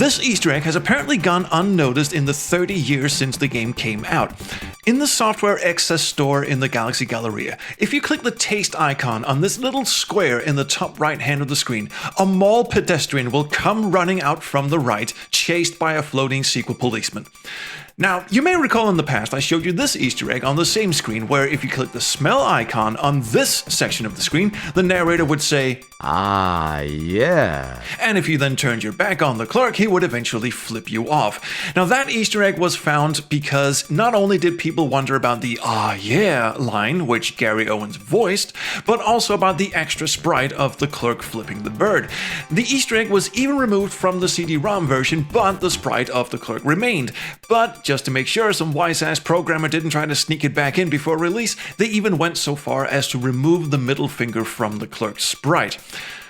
This Easter egg has apparently gone unnoticed in the 30 years since the game came out. In the Software Access store in the Galaxy Galleria, if you click the taste icon on this little square in the top right hand of the screen, a mall pedestrian will come running out from the right, chased by a floating sequel policeman. Now, you may recall in the past I showed you this Easter egg on the same screen where if you click the smell icon on this section of the screen, the narrator would say, "Ah, yeah." And if you then turned your back on the clerk, he would eventually flip you off. Now that Easter egg was found because not only did people wonder about the "ah yeah" line, which Gary Owens voiced, but also about the extra sprite of the clerk flipping the bird. The Easter egg was even removed from the CD-ROM version, but the sprite of the clerk remained. But just to make sure some wise-ass programmer didn't try to sneak it back in before release, they even went so far as to remove the middle finger from the clerk's sprite.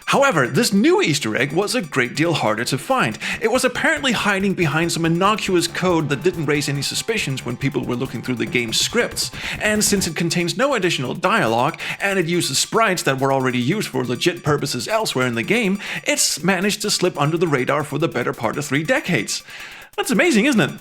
However, this new Easter egg was a great deal harder to find. It was apparently hiding behind some innocuous code that didn't raise any suspicions when people were looking through the game's scripts. And since it contains no additional dialogue, and it uses sprites that were already used for legit purposes elsewhere in the game, it's managed to slip under the radar for the better part of 3 decades. That's amazing, isn't it?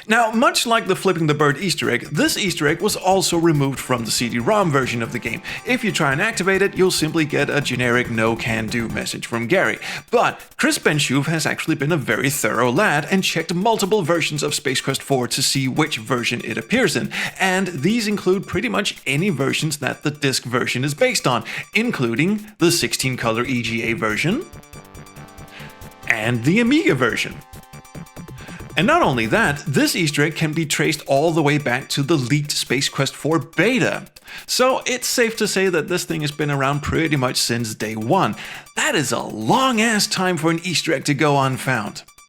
Now, much like the flipping the bird Easter egg, this Easter egg was also removed from the CD-ROM version of the game. If you try and activate it, you'll simply get a generic no can do message from Gary. But Chris Benshuv has actually been a very thorough lad and checked multiple versions of Space Quest 4 to see which version it appears in, and these include pretty much any versions that the disc version is based on, including the 16-color EGA version and the Amiga version. And not only that, this Easter egg can be traced all the way back to the leaked Space Quest 4 beta. So it's safe to say that this thing has been around pretty much since day one. That is a long ass time for an Easter egg to go unfound.